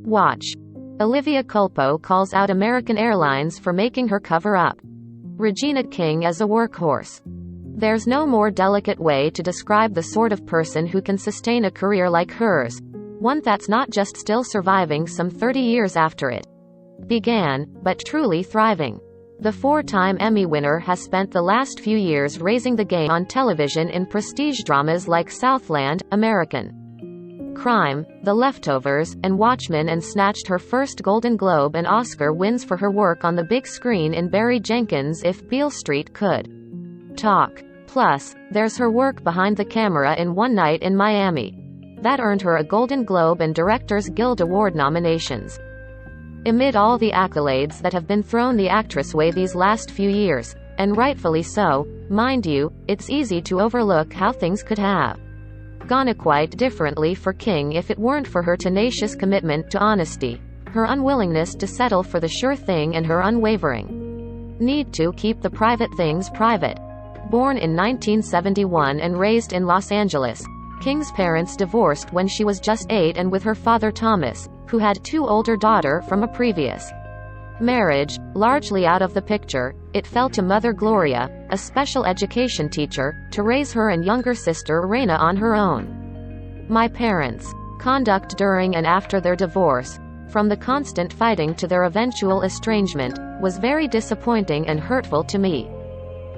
Watch. Olivia Culpo calls out American Airlines for making her cover up. Regina King as a workhorse. There's no more delicate way to describe the sort of person who can sustain a career like hers, one that's not just still surviving some 30 years after it began, but truly thriving. The four-time Emmy winner has spent the last few years raising the game on television in prestige dramas like Southland, American Crime, The Leftovers, and Watchmen, and snatched her first Golden Globe and Oscar wins for her work on the big screen in Barry Jenkins' If Beale Street Could Talk. Plus, there's her work behind the camera in One Night in Miami. That earned her a Golden Globe and Directors Guild Award nominations. Amid all the accolades that have been thrown the actress' way these last few years, and rightfully so, mind you, it's easy to overlook how things could have gone quite differently for King if it weren't for her tenacious commitment to honesty, her unwillingness to settle for the sure thing, and her unwavering need to keep the private things private. Born in 1971 and raised in Los Angeles, King's parents divorced when she was just 8, and with her father Thomas, who had 2 older daughters from a previous marriage, largely out of the picture, it fell to Mother Gloria, a special education teacher, to raise her and younger sister Regina on her own. My parents' conduct during and after their divorce, from the constant fighting to their eventual estrangement, was very disappointing and hurtful to me.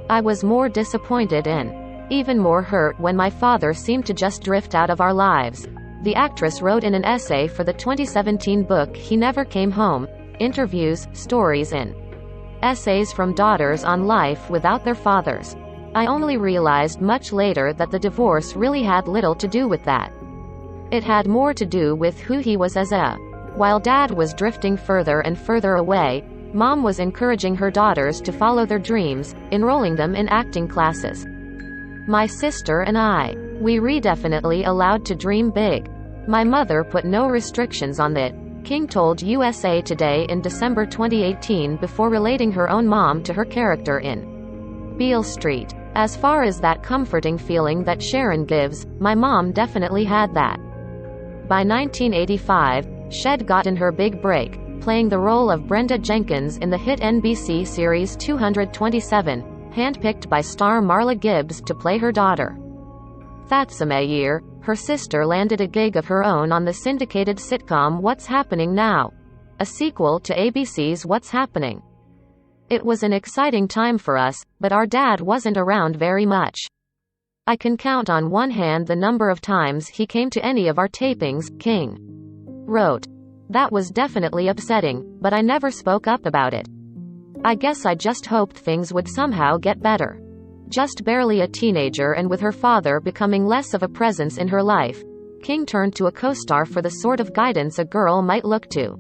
I was more disappointed and even more hurt when my father seemed to just drift out of our lives. The actress wrote in an essay for the 2017 book He Never Came Home, interviews, stories, and essays from daughters on life without their fathers. I only realized much later that the divorce really had little to do with that. It had more to do with who he was as a. While Dad was drifting further and further away, Mom was encouraging her daughters to follow their dreams, enrolling them in acting classes. My sister and I, we definitely allowed to dream big. My mother put no restrictions on that, King told USA Today in December 2018 before relating her own mom to her character in Beale Street. As far as that comforting feeling that Sharon gives, my mom definitely had that. By 1985, Shed gotten her big break, playing the role of Brenda Jenkins in the hit NBC series 227, handpicked by star Marla Gibbs to play her daughter. That same year, her sister landed a gig of her own on the syndicated sitcom What's Happening Now, a sequel to ABC's What's Happening. It was an exciting time for us, but our dad wasn't around very much. I can count on one hand the number of times he came to any of our tapings, King wrote. That was definitely upsetting, but I never spoke up about it. I guess I just hoped things would somehow get better. Just barely a teenager and with her father becoming less of a presence in her life, King turned to a co-star for the sort of guidance a girl might look to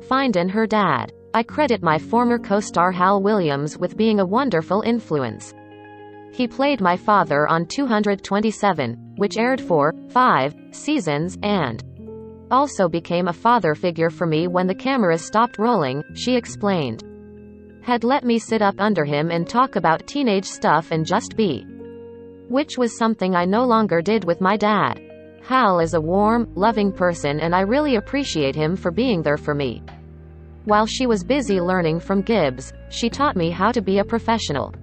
find in her dad. I credit my former co-star Hal Williams with being a wonderful influence. He played my father on 227, which aired for 5 seasons, and also became a father figure for me when the cameras stopped rolling, she explained. Had let me sit up under him and talk about teenage stuff and just be. Which was something I no longer did with my dad. Hal is a warm, loving person and I really appreciate him for being there for me. While she was busy learning from Gibbs, she taught me how to be a professional.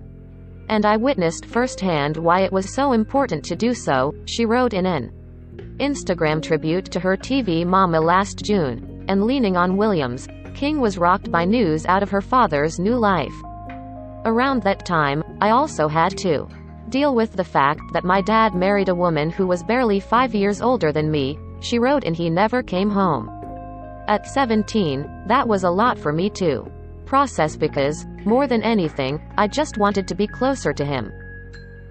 And I witnessed firsthand why it was so important to do so, she wrote in an Instagram tribute to her TV mama last June. And leaning on Williams, King was rocked by news out of her father's new life. Around that time, I also had to deal with the fact that my dad married a woman who was barely 5 years older than me, she wrote in He Never Came Home. At 17, that was a lot for me to process because, more than anything, I just wanted to be closer to him.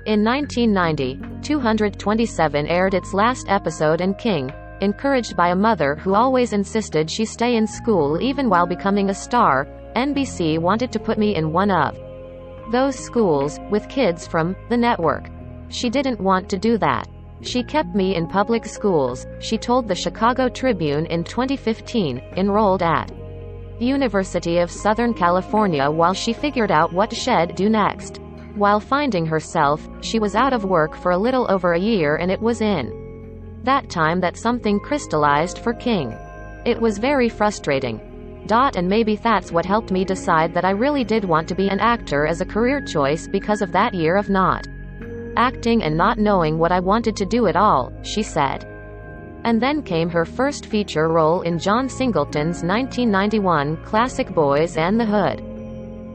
In 1990, 227 aired its last episode and King, encouraged by a mother who always insisted she stay in school even while becoming a star, NBC wanted to put me in one of those schools, with kids from the network. She didn't want to do that. She kept me in public schools, she told the Chicago Tribune in 2015, enrolled at University of Southern California while she figured out what she'd do next. While finding herself, she was out of work for a little over a year and it was in that time that something crystallized for King. It was very frustrating. And maybe that's what helped me decide that I really did want to be an actor as a career choice because of that year of not acting and not knowing what I wanted to do at all, she said. And then came her first feature role in John Singleton's 1991 classic Boys and the Hood.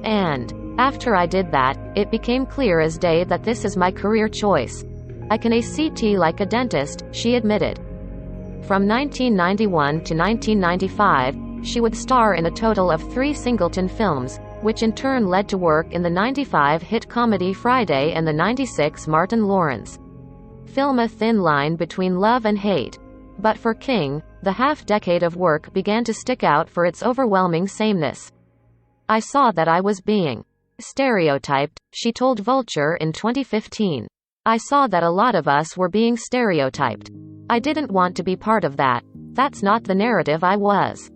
And after I did that, it became clear as day that this is my career choice. I can act like a dentist, she admitted. From 1991 to 1995, she would star in a total of 3 Singleton films, which in turn led to work in the 95 hit comedy Friday and the 96 Martin Lawrence film A Thin Line Between Love and Hate. But for King, the half-decade of work began to stick out for its overwhelming sameness. I saw that I was being stereotyped, she told Vulture in 2015. I saw that a lot of us were being stereotyped. I didn't want to be part of that. That's not the narrative I was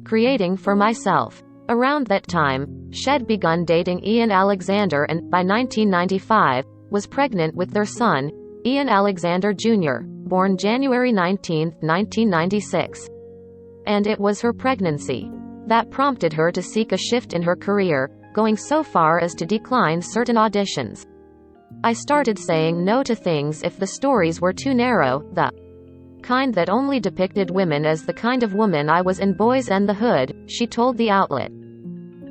creating for myself. Around that time, she'd begun dating Ian Alexander and, by 1995, was pregnant with their son, Ian Alexander Jr., born January 19, 1996. And it was her pregnancy that prompted her to seek a shift in her career, going so far as to decline certain auditions. I started saying no to things if the stories were too narrow, the kind that only depicted women as the kind of woman I was in Boys and the Hood, she told the outlet.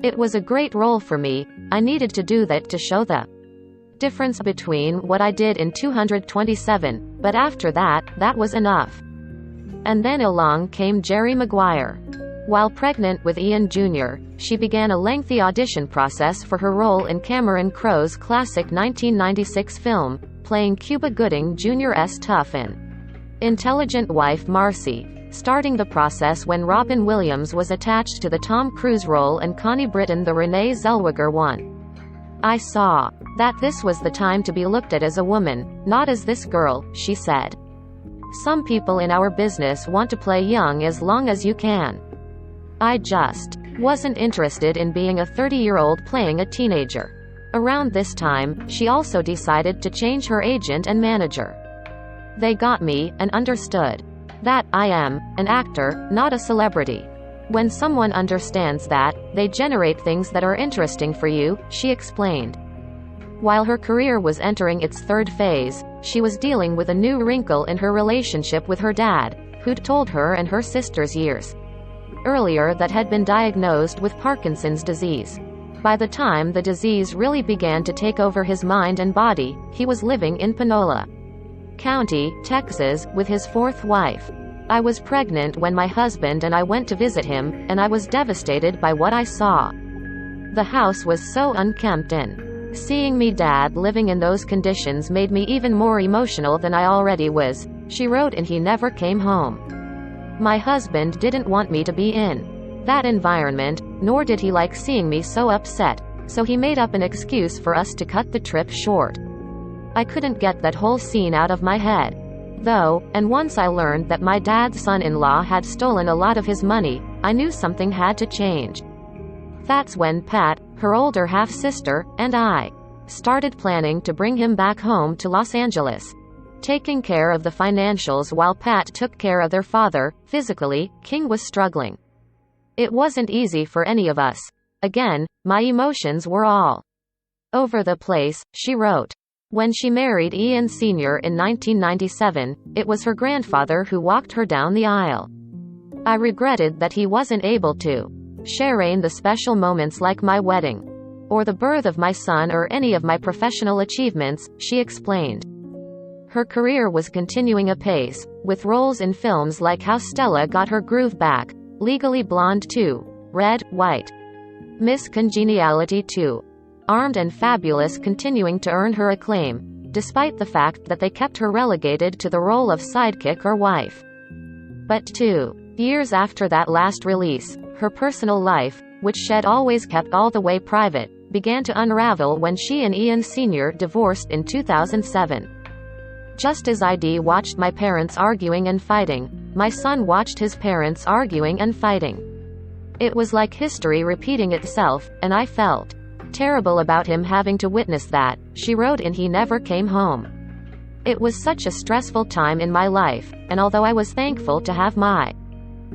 It was a great role for me, I needed to do that to show the difference between what I did in 227, but after that, that was enough. And then along came Jerry Maguire. While pregnant with Ian Jr., she began a lengthy audition process for her role in Cameron Crowe's classic 1996 film, playing Cuba Gooding Jr.'s tough and intelligent wife Marcy, starting the process when Robin Williams was attached to the Tom Cruise role and Connie Britton the Renee Zellweger one. I saw that this was the time to be looked at as a woman, not as this girl, she said. Some people in our business want to play young as long as you can. I just wasn't interested in being a 30-year-old playing a teenager. Around this time, she also decided to change her agent and manager. They got me, and understood that I am an actor, not a celebrity. When someone understands that, they generate things that are interesting for you, she explained. While her career was entering its third phase, she was dealing with a new wrinkle in her relationship with her dad, who'd told her and her sisters years earlier that had been diagnosed with Parkinson's disease. By the time the disease really began to take over his mind and body, he was living in Panola County, Texas, with his 4th wife. I was pregnant when my husband and I went to visit him, and I was devastated by what I saw. The house was so unkempt and seeing me dad living in those conditions made me even more emotional than I already was, she wrote, and he never came home. My husband didn't want me to be in that environment, nor did he like seeing me so upset, so he made up an excuse for us to cut the trip short. I couldn't get that whole scene out of my head, though, and once I learned that my dad's son-in-law had stolen a lot of his money, I knew something had to change. That's when Pat, her older half-sister, and I started planning to bring him back home to Los Angeles. Taking care of the financials while Pat took care of their father, physically, King was struggling. It wasn't easy for any of us. Again, my emotions were all over the place, she wrote. When she married Ian Sr. in 1997, it was her grandfather who walked her down the aisle. I regretted that he wasn't able to share in the special moments like my wedding, or the birth of my son, or any of my professional achievements, she explained. Her career was continuing apace, with roles in films like How Stella Got Her Groove Back, Legally Blonde 2, Red, White, Miss Congeniality 2, Armed and Fabulous, continuing to earn her acclaim, despite the fact that they kept her relegated to the role of sidekick or wife. But 2 years after that last release, her personal life, which she'd always kept all the way private, began to unravel when she and Ian Sr. divorced in 2007. Just as I'd watched my parents arguing and fighting, my son watched his parents arguing and fighting. It was like history repeating itself, and I felt terrible about him having to witness that, she wrote, and he never came home. It was such a stressful time in my life, and although I was thankful to have my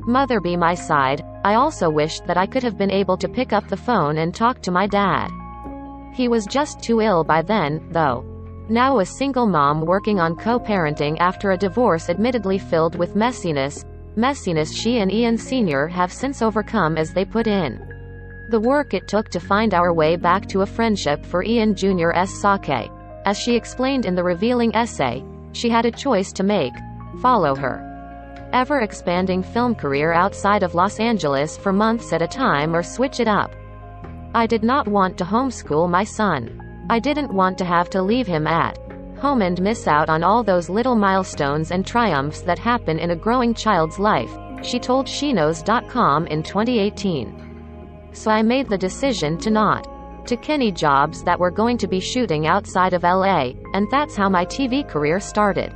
Mother be my side, I also wished that I could have been able to pick up the phone and talk to my dad. He was just too ill by then, though. Now a single mom working on co-parenting after a divorce admittedly filled with messiness she and Ian Sr. have since overcome as they put in the work it took to find our way back to a friendship for Ian Jr.'s sake. As she explained in the revealing essay, she had a choice to make: follow her ever-expanding film career outside of Los Angeles for months at a time, or switch it up. I did not want to homeschool my son. I didn't want to have to leave him at home and miss out on all those little milestones and triumphs that happen in a growing child's life, she told SheKnows.com in 2018. So I made the decision to not take any jobs that were going to be shooting outside of LA, and that's how my TV career started.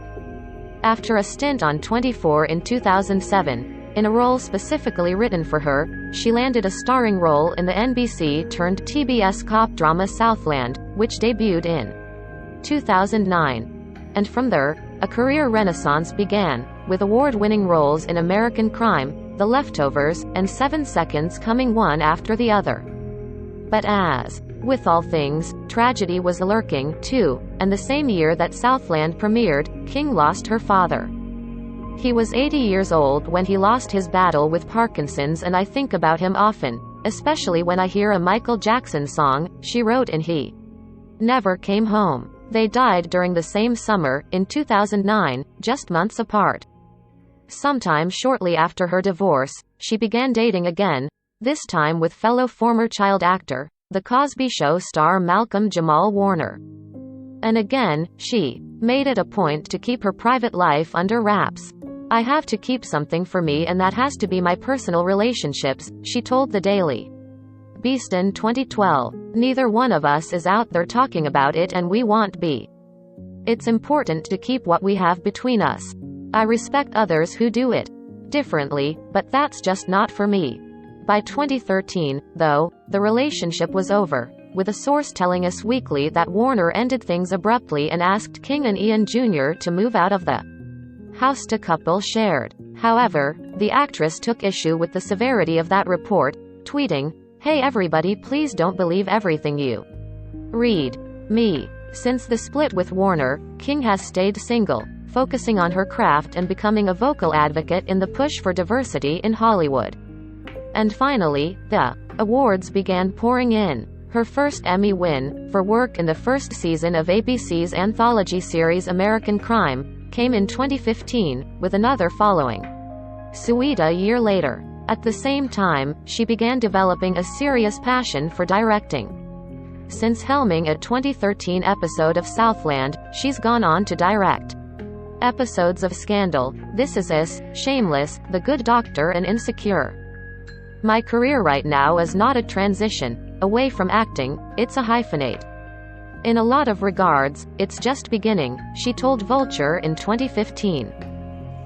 After a stint on 24 in 2007, in a role specifically written for her, she landed a starring role in the NBC-turned-TBS cop drama Southland, which debuted in 2009. And from there, a career renaissance began, with award-winning roles in American Crime, The Leftovers, and 7 Seconds coming one after the other. But as with all things, tragedy was lurking, too, and the same year that Southland premiered, King lost her father. He was 80 years old when he lost his battle with Parkinson's, and I think about him often, especially when I hear a Michael Jackson song she wrote and he never came home. They died during the same summer, in 2009, just months apart. Sometime shortly after her divorce, she began dating again, this time with fellow former child actor, The Cosby Show star Malcolm Jamal Warner. And again, she made it a point to keep her private life under wraps. I have to keep something for me, and that has to be my personal relationships, she told The Daily Beast in 2012. Neither one of us is out there talking about it, and we won't be. It's important to keep what we have between us. I respect others who do it differently, but that's just not for me. By 2013, though, the relationship was over, with a source telling Us Weekly that Warner ended things abruptly and asked King and Ian Jr. to move out of the house the couple shared. However, the actress took issue with the severity of that report, tweeting, "Hey everybody, please don't believe everything you read. Me." Since the split with Warner, King has stayed single, focusing on her craft and becoming a vocal advocate in the push for diversity in Hollywood. And finally, the awards began pouring in. Her first Emmy win, for work in the first season of ABC's anthology series American Crime, came in 2015, with another following suit a year later. At the same time, she began developing a serious passion for directing. Since helming a 2013 episode of Southland, she's gone on to direct episodes of Scandal, This Is Us, Shameless, The Good Doctor and Insecure. My career right now is not a transition away from acting, it's a hyphenate. In a lot of regards, it's just beginning, she told Vulture in 2015.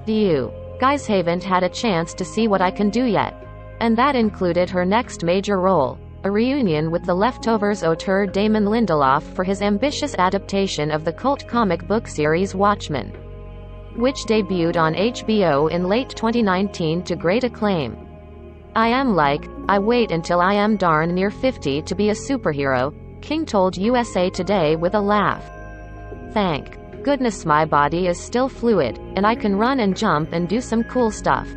You guys haven't had a chance to see what I can do yet. And that included her next major role, a reunion with The Leftovers auteur Damon Lindelof for his ambitious adaptation of the cult comic book series Watchmen, which debuted on HBO in late 2019 to great acclaim. I wait until I am darn near 50 to be a superhero, King told USA Today with a laugh. Thank goodness my body is still fluid, and I can run and jump and do some cool stuff.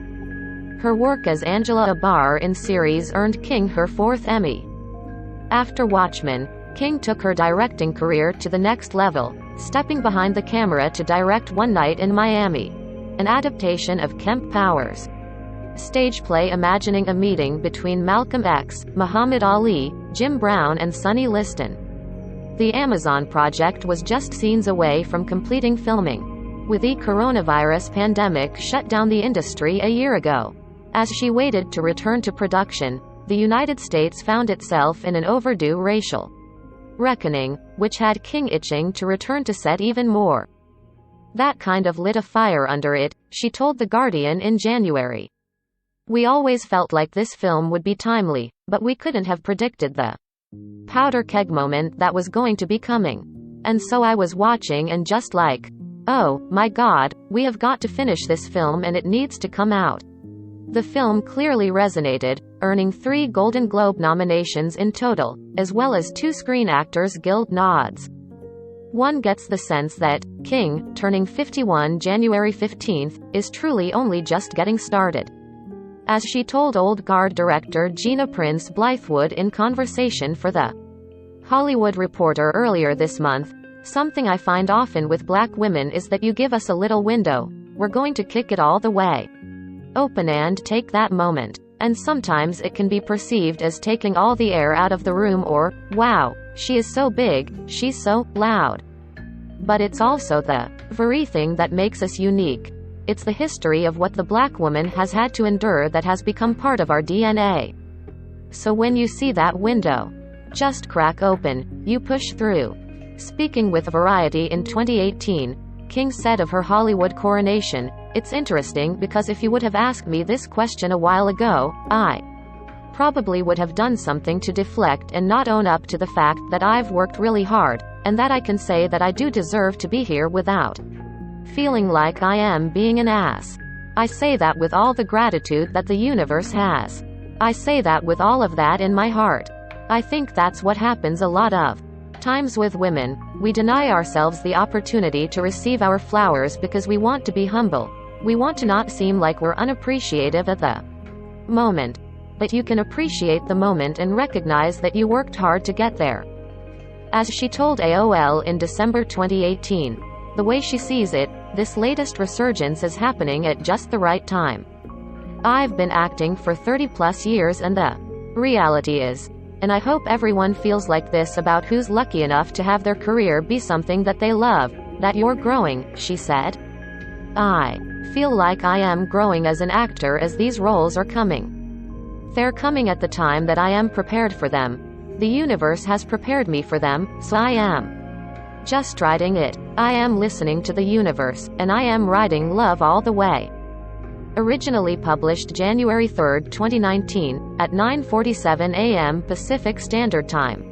Her work as Angela Abar in series earned King her 4th Emmy. After Watchmen, King took her directing career to the next level, stepping behind the camera to direct One Night in Miami, an adaptation of Kemp Powers' stage play imagining a meeting between Malcolm X, Muhammad Ali, Jim Brown and Sonny Liston. The Amazon project was just scenes away from completing filming, with the coronavirus pandemic shut down the industry a year ago. As she waited to return to production, the United States found itself in an overdue racial reckoning, which had King itching to return to set even more. That kind of lit a fire under it, she told The Guardian in January. We always felt like this film would be timely, but we couldn't have predicted the powder keg moment that was going to be coming. And so I was watching and just like, oh, my God, we have got to finish this film and it needs to come out. The film clearly resonated, earning 3 Golden Globe nominations in total, as well as 2 Screen Actors Guild nods. One gets the sense that King, turning 51 January 15th, is truly only just getting started. As she told Old Guard director Gina Prince Blythewood in conversation for The Hollywood Reporter earlier this month, "Something I find often with black women is that you give us a little window. We're going to kick it all the way. Open and take that moment. And sometimes it can be perceived as taking all the air out of the room or, wow, she is so big, she's so loud. But it's also the very thing that makes us unique. It's the history of what the black woman has had to endure that has become part of our DNA. So when you see that window, just crack open, you push through." Speaking with Variety in 2018, King said of her Hollywood coronation, "It's interesting because if you would have asked me this question a while ago, I probably would have done something to deflect and not own up to the fact that I've worked really hard, and that I can say that I do deserve to be here without feeling like I am being an ass. I say that with all the gratitude that the universe has. I say that with all of that in my heart. I think that's what happens a lot of times with women. We deny ourselves the opportunity to receive our flowers because we want to be humble. We want to not seem like we're unappreciative at the moment. But you can appreciate the moment and recognize that you worked hard to get there." As she told AOL in December 2018, "The way she sees it, this latest resurgence is happening at just the right time. I've been acting for 30+ years and the reality is, and I hope everyone feels like this about who's lucky enough to have their career be something that they love, that you're growing," she said. "I feel like I am growing as an actor as these roles are coming. They're coming at the time that I am prepared for them. The universe has prepared me for them, so I am just riding it. I am listening to the universe, and I am riding love all the way." Originally published January 3, 2019, at 9:47 a.m. Pacific Standard Time.